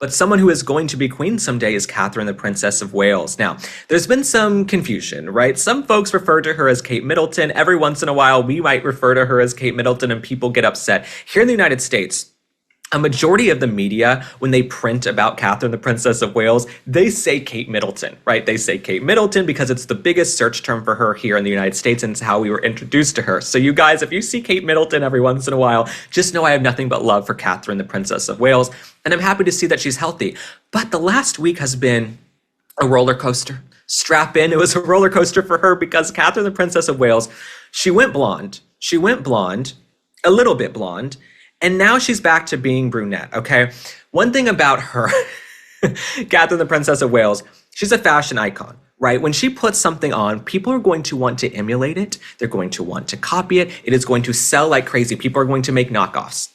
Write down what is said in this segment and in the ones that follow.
But someone who is going to be queen someday is Catherine, the Princess of Wales. Now, there's been some confusion, right? Some folks refer to her as Kate Middleton. Every once in a while, we might refer to her as Kate Middleton and people get upset. Here in the United States, a majority of the media, when they print about Catherine, the Princess of Wales, they say Kate Middleton, right? They say Kate Middleton because it's the biggest search term for her here in the United States, and it's how we were introduced to her. So you guys, if you see Kate Middleton every once in a while, just know I have nothing but love for Catherine, the Princess of Wales, and I'm happy to see that she's healthy. But the last week has been a roller coaster. Strap in. It was a roller coaster for her because Catherine, the Princess of Wales, she went blonde. She went blonde, a little bit blonde. And now she's back to being brunette, okay? One thing about her, Catherine, the Princess of Wales, she's a fashion icon, right? When she puts something on, people are going to want to emulate it. They're going to want to copy it. It is going to sell like crazy. People are going to make knockoffs.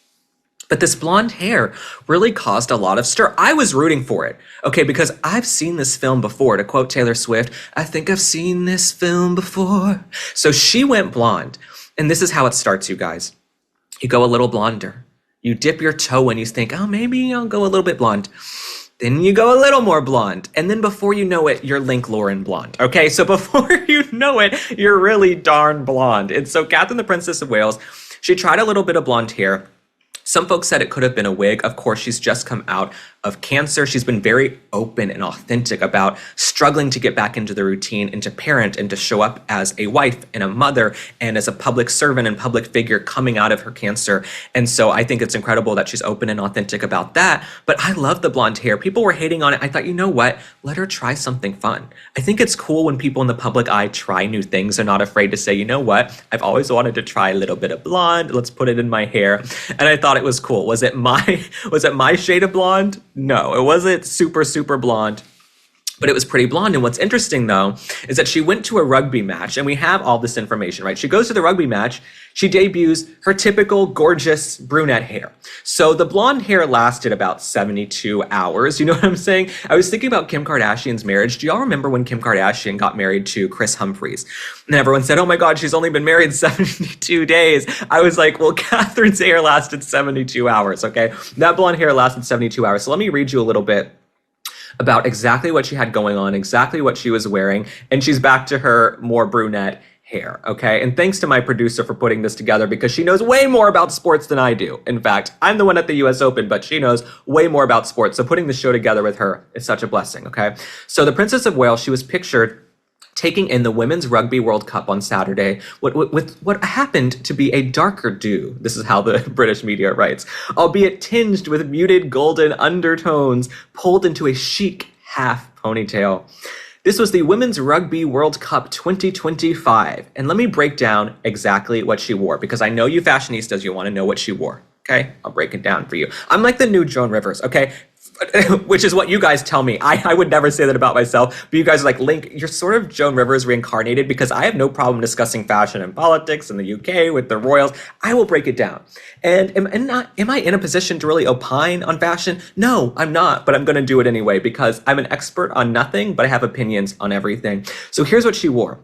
But this blonde hair really caused a lot of stir. I was rooting for it, okay, because I've seen this film before. To quote Taylor Swift, I think I've seen this film before. So she went blonde. And this is how it starts, you guys. You go a little blonder. You dip your toe in, you think, oh, maybe I'll go a little bit blonde. Then you go a little more blonde. And then before you know it, you're Link Lauren blonde. Okay, so before you know it, you're really darn blonde. And so Catherine, the Princess of Wales, she tried a little bit of blonde hair. Some folks said it could have been a wig. Of course, she's just come out of cancer. She's been very open and authentic about struggling to get back into the routine and to parent and to show up as a wife and a mother and as a public servant and public figure coming out of her cancer. And so I think it's incredible that she's open and authentic about that. But I love the blonde hair. People were hating on it. I thought, you know what? Let her try something fun. I think it's cool when people in the public eye try new things. They're not afraid to say, you know what? I've always wanted to try a little bit of blonde. Let's put it in my hair. And I thought it was cool. Was it my shade of blonde? No, it wasn't super, super blonde, but it was pretty blonde. And what's interesting, though, is that she went to a rugby match, and we have all this information, right? She goes to the rugby match. She debuts her typical gorgeous brunette hair. So the blonde hair lasted about 72 hours. You know what I'm saying? I was thinking about Kim Kardashian's marriage. Do y'all remember when Kim Kardashian got married to Chris Humphries? And everyone said, oh my God, she's only been married 72 days. I was like, well, Catherine's hair lasted 72 hours, okay? That blonde hair lasted 72 hours. So let me read you a little bit about exactly what she had going on, exactly what she was wearing, and she's back to her more brunette hair, okay? And thanks to my producer for putting this together because she knows way more about sports than I do. In fact, I'm the one at the US Open, but she knows way more about sports. So putting the show together with her is such a blessing, okay? So the Princess of Wales, she was pictured taking in the Women's Rugby World Cup on Saturday with what happened to be a darker dew. This is how the British media writes, albeit tinged with muted golden undertones, pulled into a chic half ponytail. This was the Women's Rugby World Cup 2025. And let me break down exactly what she wore, because I know you fashionistas, you want to know what she wore. Okay, I'll break it down for you. I'm like the new Joan Rivers, okay? Which is what you guys tell me. I would never say that about myself, but you guys are like, Link, you're sort of Joan Rivers reincarnated, because I have no problem discussing fashion and politics in the UK with the royals. I will break it down. And am I in a position to really opine on fashion? No, I'm not, but I'm going to do it anyway, because I'm an expert on nothing, but I have opinions on everything. So here's what she wore.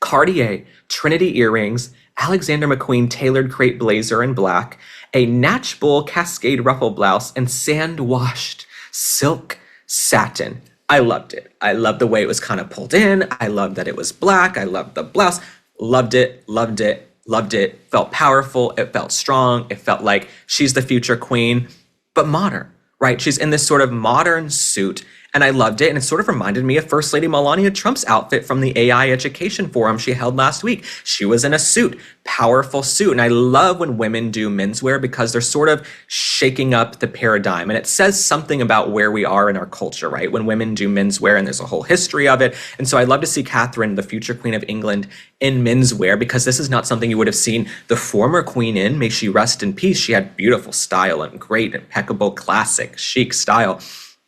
Cartier Trinity earrings, Alexander McQueen tailored crepe blazer in black, a Natch Bull cascade ruffle blouse, and sand-washed silk satin. I loved it. I loved the way it was kind of pulled in. I loved that it was black. I loved the blouse. Loved it, loved it, loved it. Felt powerful. It felt strong. It felt like she's the future queen, but modern, right? She's in this sort of modern suit, and I loved it. And it sort of reminded me of First Lady Melania Trump's outfit from the AI Education Forum she held last week. She was in a suit, powerful suit. And I love when women do menswear because they're sort of shaking up the paradigm. And it says something about where we are in our culture, right? When women do menswear, and there's a whole history of it. And so I love to see Catherine, the future Queen of England, in menswear, because this is not something you would have seen the former queen in. May she rest in peace. She had beautiful style and great, impeccable, classic, chic style.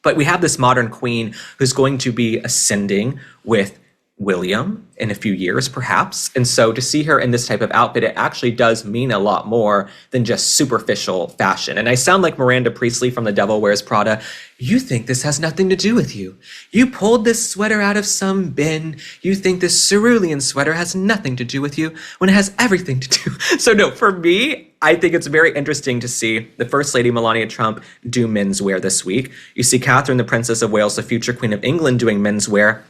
But we have this modern queen who's going to be ascending with William in a few years, perhaps. And so to see her in this type of outfit, it actually does mean a lot more than just superficial fashion. And I sound like Miranda Priestley from The Devil Wears Prada. You think this has nothing to do with you. You pulled this sweater out of some bin. You think this cerulean sweater has nothing to do with you when it has everything to do. So no, for me, I think it's very interesting to see the First Lady Melania Trump do menswear this week. You see Catherine, the Princess of Wales, the future Queen of England, doing menswear.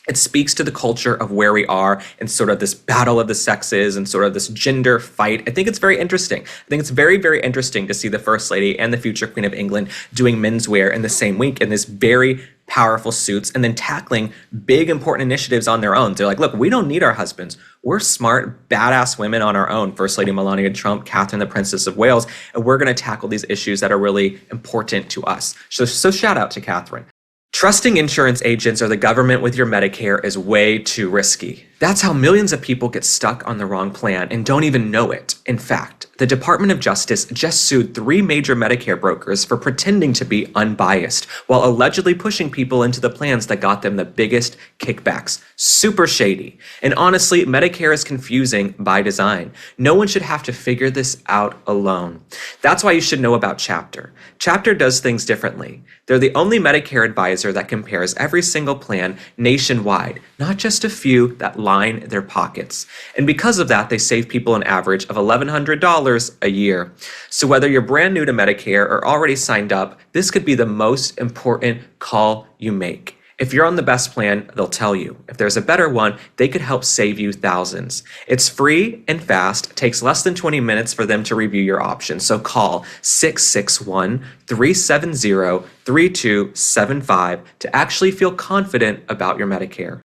It speaks to the culture of where we are and sort of this battle of the sexes and sort of this gender fight. I think it's very interesting. I think it's very, very interesting to see the First Lady and the future Queen of England doing menswear in the same week in this very powerful suits and then tackling big important initiatives on their own. They're like, look, we don't need our husbands. We're smart, badass women on our own. First Lady Melania Trump, Catherine, the Princess of Wales, and we're going to tackle these issues that are really important to us. So shout out to Catherine. Trusting insurance agents or the government with your Medicare is way too risky. That's how millions of people get stuck on the wrong plan and don't even know it. In fact, the Department of Justice just sued 3 major Medicare brokers for pretending to be unbiased while allegedly pushing people into the plans that got them the biggest kickbacks. Super shady. And honestly, Medicare is confusing by design. No one should have to figure this out alone. That's why you should know about Chapter. Chapter does things differently. They're the only Medicare advisor that compares every single plan nationwide, not just a few that line their pockets. And because of that, they save people an average of $1,100 a year. So whether you're brand new to Medicare or already signed up, this could be the most important call you make. If you're on the best plan, they'll tell you. If there's a better one, they could help save you thousands. It's free and fast. It takes less than 20 minutes for them to review your options. So call 661-370-3275 to actually feel confident about your Medicare.